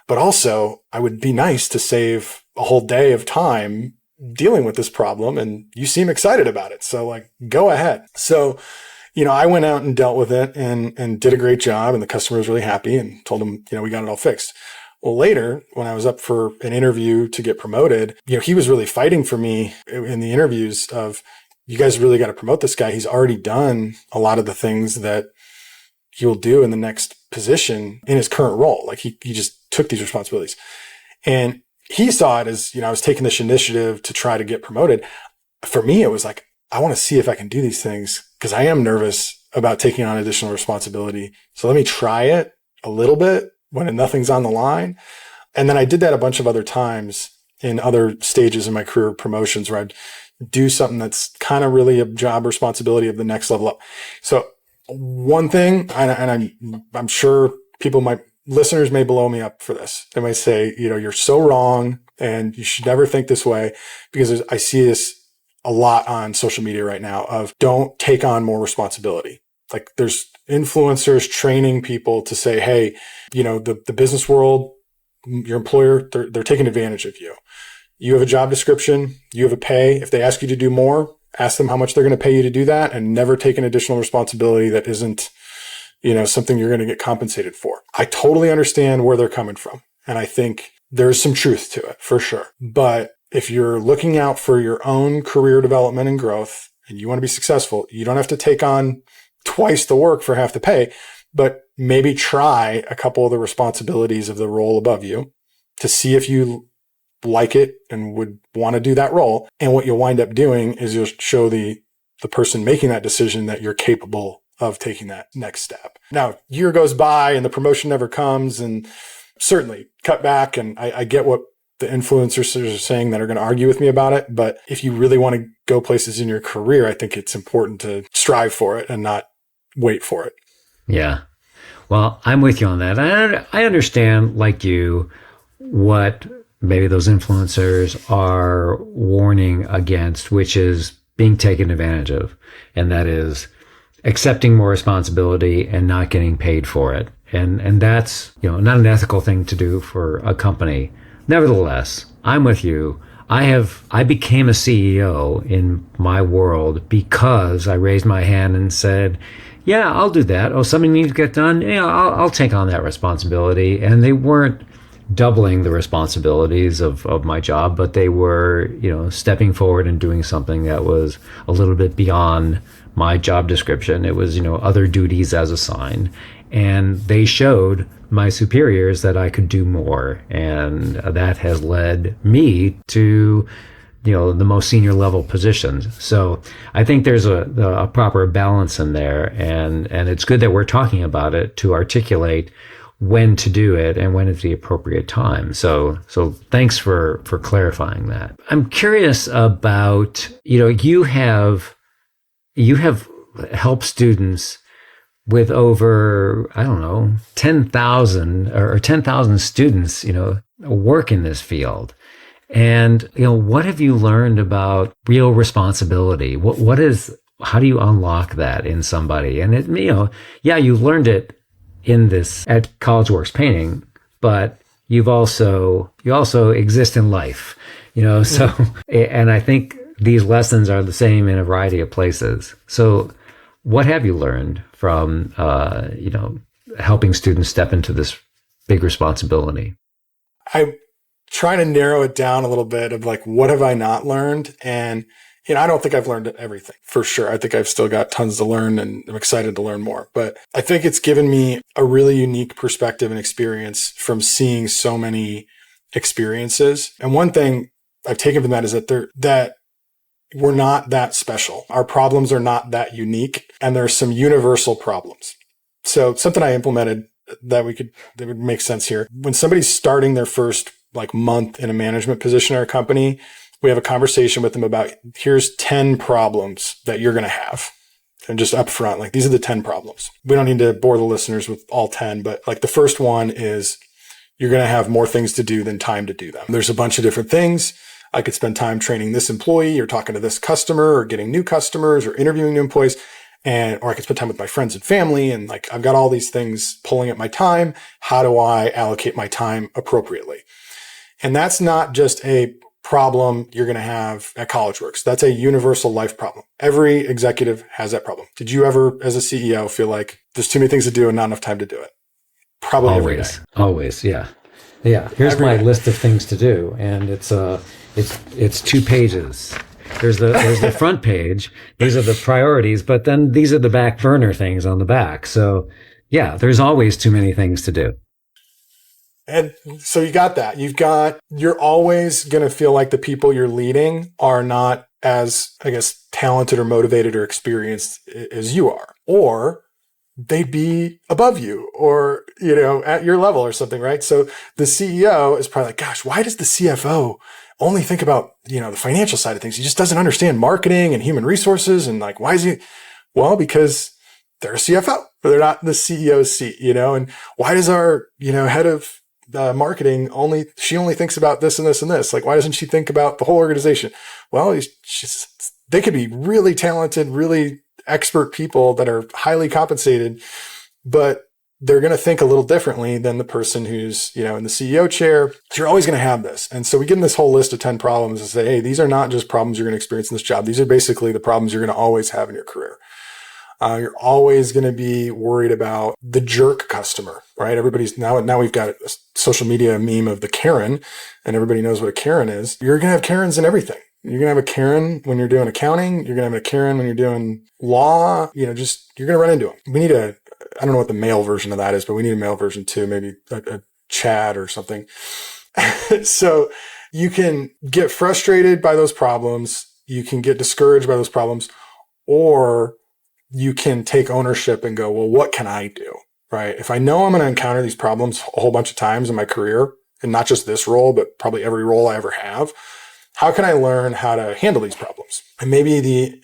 But also, I would be nice to save a whole day of time dealing with this problem, and you seem excited about it. So like, go ahead. So I went out and dealt with it and did a great job, and the customer was really happy and told him, we got it all fixed. Well, later, when I was up for an interview to get promoted, he was really fighting for me in the interviews of, you guys really got to promote this guy. He's already done a lot of the things that he will do in the next position in his current role. Like he just took these responsibilities, and he saw it as, I was taking this initiative to try to get promoted. For me, it was like, I want to see if I can do these things because I am nervous about taking on additional responsibility. So let me try it a little bit when nothing's on the line. And then I did that a bunch of other times in other stages in my career promotions where I'd do something that's kind of really a job responsibility of the next level up. So one thing, and I'm sure listeners may blow me up for this. They might say, you're so wrong and you should never think this way, because I see this a lot on social media right now of don't take on more responsibility. Like there's influencers training people to say, hey, the business world, your employer, they're taking advantage of you. You have a job description, you have a pay. If they ask you to do more, ask them how much they're going to pay you to do that, and never take an additional responsibility that isn't, something you're going to get compensated for. I totally understand where they're coming from. And I think there's some truth to it for sure. But if you're looking out for your own career development and growth and you want to be successful, you don't have to take on twice the work for half the pay, but maybe try a couple of the responsibilities of the role above you to see if you like it and would want to do that role. And what you'll wind up doing is you'll show the person making that decision that you're capable of taking that next step. Now, a year goes by and the promotion never comes, and certainly cut back. And I get what the influencers are saying that are going to argue with me about it. But if you really want to go places in your career, I think it's important to strive for it and not wait for it. Yeah. Well, I'm with you on that. I understand, like you, what maybe those influencers are warning against, which is being taken advantage of. And that is accepting more responsibility and not getting paid for it. And that's, not an ethical thing to do for a company. Nevertheless, I'm with you. I became a CEO in my world because I raised my hand and said, yeah, I'll do that. Oh, something needs to get done. Yeah, I'll take on that responsibility. And they weren't doubling the responsibilities of my job, but they were, stepping forward and doing something that was a little bit beyond my job description. It was, other duties as assigned. And they showed my superiors that I could do more. And that has led me to, the most senior level positions. So I think there's a proper balance in there. And it's good that we're talking about it to articulate when to do it and when is the appropriate time. So thanks for clarifying that. I'm curious about, you have helped students with over, 10,000 or 10,000 students, work in this field. And, what have you learned about real responsibility? How do you unlock that in somebody? And you learned it in this at CollegeWorks painting, but you also exist in life, so, and I think these lessons are the same in a variety of places. So what have you learned from, helping students step into this big responsibility? I try to narrow it down a little bit of like, what have I not learned? And I don't think I've learned everything for sure. I think I've still got tons to learn and I'm excited to learn more. But I think it's given me a really unique perspective and experience from seeing so many experiences. And one thing I've taken from that is that we're not that special. Our problems are not that unique, and there are some universal problems. So something I implemented that would make sense here. When somebody's starting their first month in a management position in our company, we have a conversation with them about, here's 10 problems that you're going to have. And just up front, these are the 10 problems. We don't need to bore the listeners with all 10, but the first one is you're going to have more things to do than time to do them. There's a bunch of different things. I could spend time training this employee or talking to this customer or getting new customers or interviewing new employees. Or I could spend time with my friends and family. And I've got all these things pulling at my time. How do I allocate my time appropriately? And that's not just a problem you're going to have at CollegeWorks. That's a universal life problem. Every executive has that problem. Did you ever, as a CEO, feel like there's too many things to do and not enough time to do it? Probably every day. Always. Yeah. Here's every my day. List of things to do. And it's 2 pages. There's the front page. These are the priorities, but then these are the back burner things on the back. So yeah, there's always too many things to do. And so you got that. You're always going to feel like the people you're leading are not as, talented or motivated or experienced as you are, or they'd be above you or, at your level or something, right? So the CEO is probably gosh, why does the CFO only think about, the financial side of things? He just doesn't understand marketing and human resources. And why is he? Well, because they're a CFO, but they're not in the CEO's seat, and why does our, head of marketing only thinks about this and this and this? Why doesn't she think about the whole organization? Well, they could be really talented, really expert people that are highly compensated, but they're going to think a little differently than the person who's, in the CEO chair. So you're always going to have this. And so we give them this whole list of 10 problems and say, hey, these are not just problems you're going to experience in this job. These are basically the problems you're going to always have in your career. You're always going to be worried about the jerk customer, right? Everybody's now we've got a social media meme of the Karen, and everybody knows what a Karen is. You're going to have Karens in everything. You're going to have a Karen when you're doing accounting. You're going to have a Karen when you're doing law. You're going to run into them. We need I don't know what the male version of that is, but we need a male version too, maybe a Chad or something. So you can get frustrated by those problems. You can get discouraged by those problems, or you can take ownership and go, well, what can I do? Right? If I know I'm going to encounter these problems a whole bunch of times in my career, and not just this role, but probably every role I ever have, how can I learn how to handle these problems? And maybe the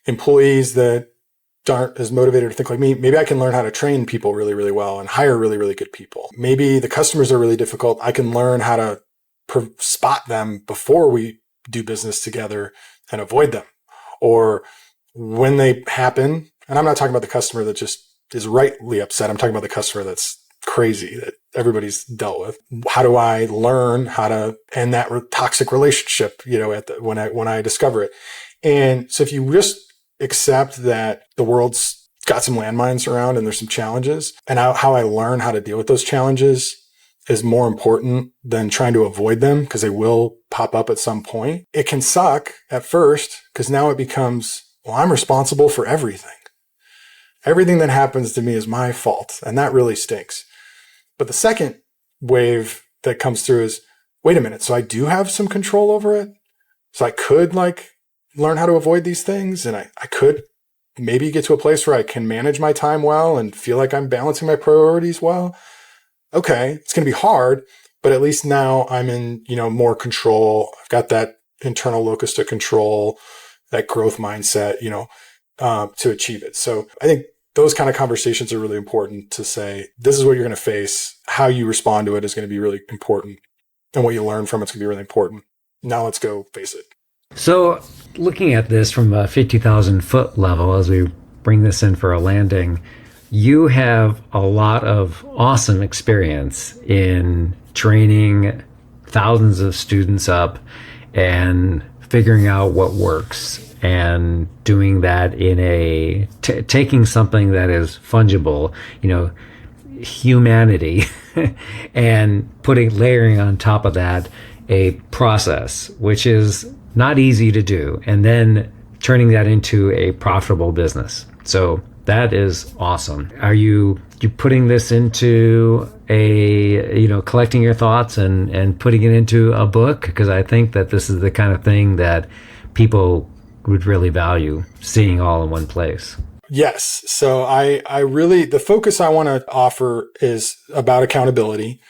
employees that aren't as motivated to think like me, maybe I can learn how to train people really, really well and hire really, really good people. Maybe the customers are really difficult. I can learn how to spot them before we do business together and avoid them. Or when they happen, and I'm not talking about the customer that just is rightly upset. I'm talking about the customer that's crazy, that everybody's dealt with. How do I learn how to end that toxic relationship, when I discover it? And so if you just accept that the world's got some landmines around and there's some challenges, and how I learn how to deal with those challenges is more important than trying to avoid them, because they will pop up at some point. It can suck at first, because now it becomes, well, I'm responsible for everything. Everything that happens to me is my fault. And that really stinks. But the second wave that comes through is, wait a minute. So I do have some control over it. So I could learn how to avoid these things. And I could maybe get to a place where I can manage my time well and feel like I'm balancing my priorities well. Okay. It's going to be hard, but at least now I'm in, more control. I've got that internal locus of control, that growth mindset, to achieve it. So I think those kind of conversations are really important to say, this is what you're going to face. How you respond to it is going to be really important. And what you learn from it's going to be really important. Now let's go face it. So looking at this from a 50,000 foot level, as we bring this in for a landing, you have a lot of awesome experience in training thousands of students up and figuring out what works, and doing that in taking something that is fungible, humanity, and layering on top of that a process, which is not easy to do, and then turning that into a profitable business. So that is awesome. Are you putting this into collecting your thoughts and putting it into a book? Because I think that this is the kind of thing that people would really value seeing all in one place. Yes. So I really, the focus I want to offer is about accountability.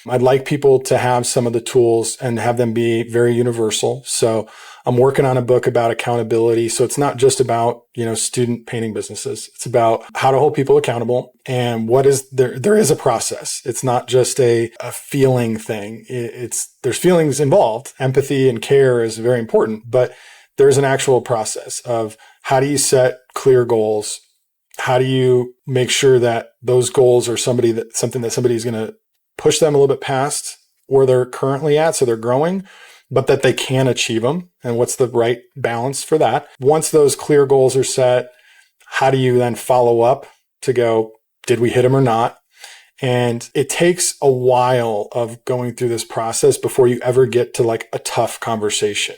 I'd like people to have some of the tools and have them be very universal. So I'm working on a book about accountability. So it's not just about, student painting businesses. It's about how to hold people accountable and what is there is a process. It's not just a feeling thing. There's feelings involved. Empathy and care is very important, but there's an actual process of how do you set clear goals? How do you make sure that those goals are something that somebody's going to push them a little bit past where they're currently at, so they're growing, but that they can achieve them? And what's the right balance for that? Once those clear goals are set, how do you then follow up to go, did we hit them or not? And it takes a while of going through this process before you ever get to like a tough conversation.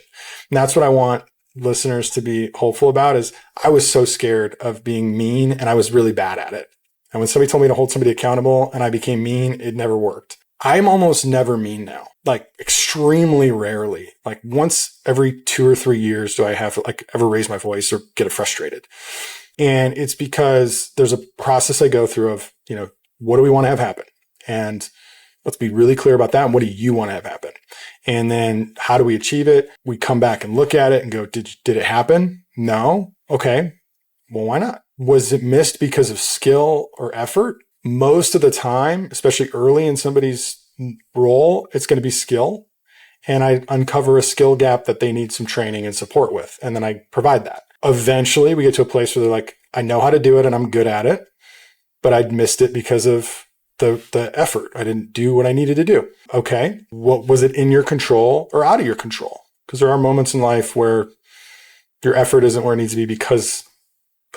And that's what I want listeners to be hopeful about. Is I was so scared of being mean and I was really bad at it. And when somebody told me to hold somebody accountable and I became mean, it never worked. I'm almost never mean now, like extremely rarely. Like once every 2 or 3 years do I have like ever raise my voice or get frustrated. And it's because there's a process I go through of, what do we want to have happen? And let's be really clear about that. And what do you want to have happen? And then how do we achieve it? We come back and look at it and go, did it happen? No. Okay. Well, why not? Was it missed because of skill or effort? Most of the time, especially early in somebody's role, it's going to be skill. And I uncover a skill gap that they need some training and support with. And then I provide that. Eventually we get to a place where they're like, I know how to do it and I'm good at it, but I'd missed it because of the effort. I didn't do what I needed to do. Okay. What was it in your control or out of your control? Because there are moments in life where your effort isn't where it needs to be because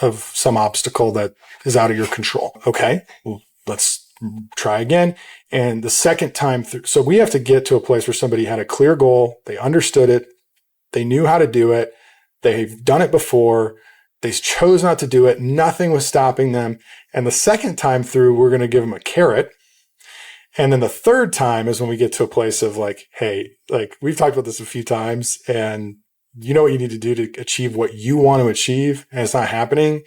of some obstacle that is out of your control. Okay. Well, let's try again. And the second time through, so we have to get to a place where somebody had a clear goal. They understood it. They knew how to do it. They've done it before. They chose not to do it. Nothing was stopping them. And the second time through, we're going to give them a carrot. And then the third time is when we get to a place of like, hey, like we've talked about this a few times and you know what you need to do to achieve what you want to achieve. And it's not happening.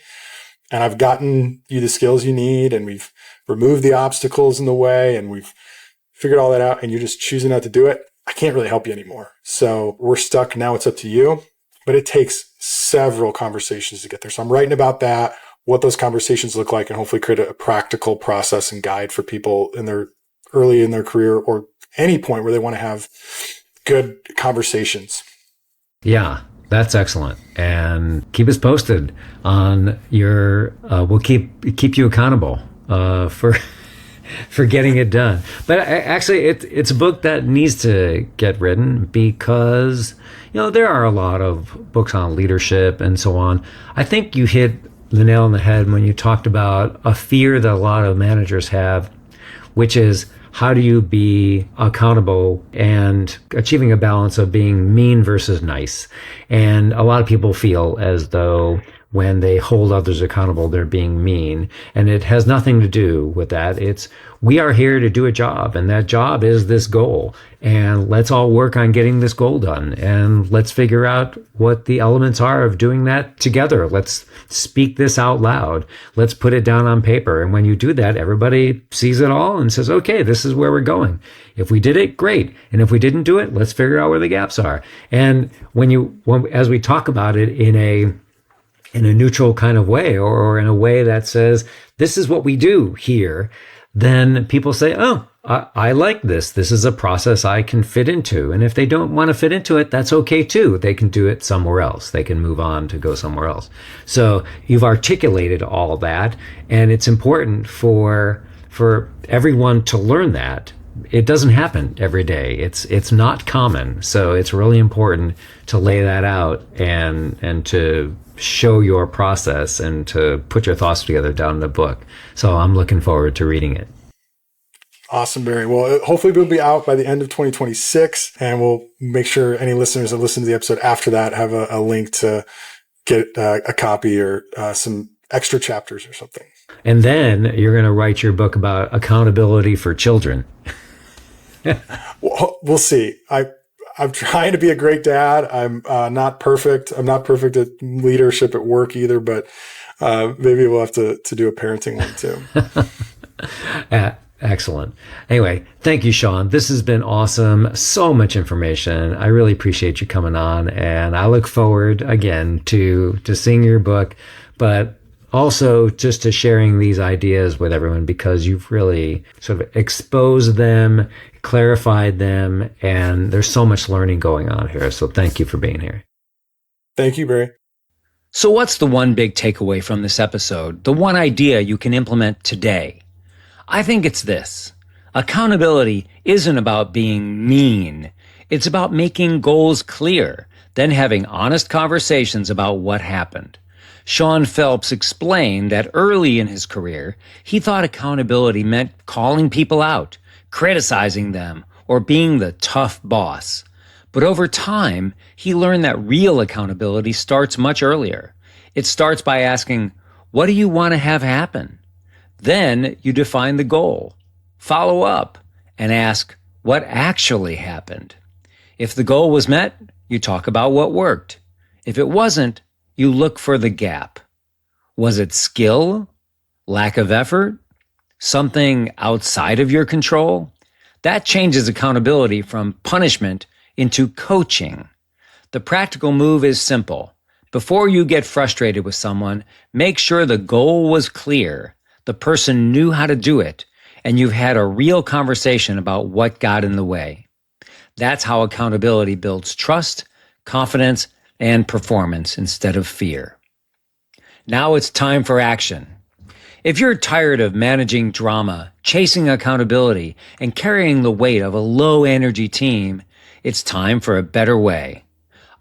And I've gotten you the skills you need and we've removed the obstacles in the way and we've figured all that out and you're just choosing not to do it. I can't really help you anymore. So we're stuck. Now it's up to you. But it takes several conversations to get there. So I'm writing about that, what those conversations look like, and hopefully create a practical process and guide for people early in their career or any point where they want to have good conversations. Yeah, that's excellent. And keep us posted on we'll keep you accountable for getting it done. But actually, it's a book that needs to get written because there are a lot of books on leadership and so on. I think you hit the nail on the head when you talked about a fear that a lot of managers have, which is how do you be accountable and achieving a balance of being mean versus nice. And a lot of people feel as though when they hold others accountable, they're being mean. And it has nothing to do with that. We are here to do a job, and that job is this goal. And let's all work on getting this goal done. And let's figure out what the elements are of doing that together. Let's speak this out loud. Let's put it down on paper. And when you do that, everybody sees it all and says, okay, this is where we're going. If we did it, great. And if we didn't do it, let's figure out where the gaps are. And as we talk about it in a neutral kind of way, or in a way that says, this is what we do here, then people say, oh, I like this. This is a process I can fit into. And if they don't want to fit into it, that's okay too. They can do it somewhere else. They can move on to go somewhere else. So you've articulated all that, and it's important for everyone to learn that. It doesn't happen every day. It's not common. So it's really important to lay that out and to show your process and to put your thoughts together down in the book. So I'm looking forward to reading it. Awesome, Barry. Well, hopefully we'll be out by the end of 2026, and we'll make sure any listeners that listen to the episode after that have a link to get a copy or some extra chapters or something. And then you're going to write your book about accountability for children. We'll see. I'm trying to be a great dad. I'm not perfect. I'm not perfect at leadership at work either, but maybe we'll have to do a parenting one too. Excellent. Anyway, thank you, Sean. This has been awesome. So much information. I really appreciate you coming on, and I look forward again to seeing your book, but also just to sharing these ideas with everyone, because you've really sort of exposed them, clarified them, and there's so much learning going on here. So thank you for being here. Thank you, Barry. So what's the one big takeaway from this episode? The one idea you can implement today? I think it's this. Accountability isn't about being mean. It's about making goals clear, then having honest conversations about what happened. Sean Phelps explained that early in his career, he thought accountability meant calling people out, criticizing them, or being the tough boss. But over time, he learned that real accountability starts much earlier. It starts by asking, what do you want to have happen? Then you define the goal, follow up, and ask what actually happened. If the goal was met, you talk about what worked. If it wasn't, you look for the gap. Was it skill? Lack of effort? Something outside of your control? That changes accountability from punishment into coaching. The practical move is simple. Before you get frustrated with someone, make sure the goal was clear, the person knew how to do it, and you've had a real conversation about what got in the way. That's how accountability builds trust, confidence, and performance instead of fear. Now it's time for action. If you're tired of managing drama, chasing accountability, and carrying the weight of a low-energy team, it's time for a better way.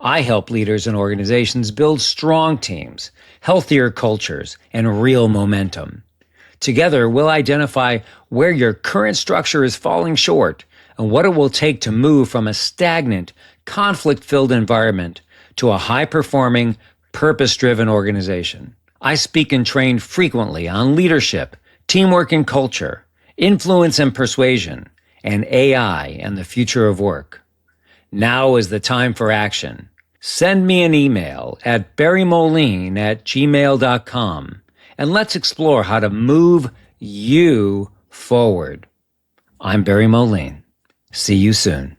I help leaders and organizations build strong teams, healthier cultures, and real momentum. Together, we'll identify where your current structure is falling short and what it will take to move from a stagnant, conflict-filled environment to a high-performing, purpose-driven organization. I speak and train frequently on leadership, teamwork and culture, influence and persuasion, and AI and the future of work. Now is the time for action. Send me an email at barrymoline@gmail.com and let's explore how to move you forward. I'm Barry Moline. See you soon.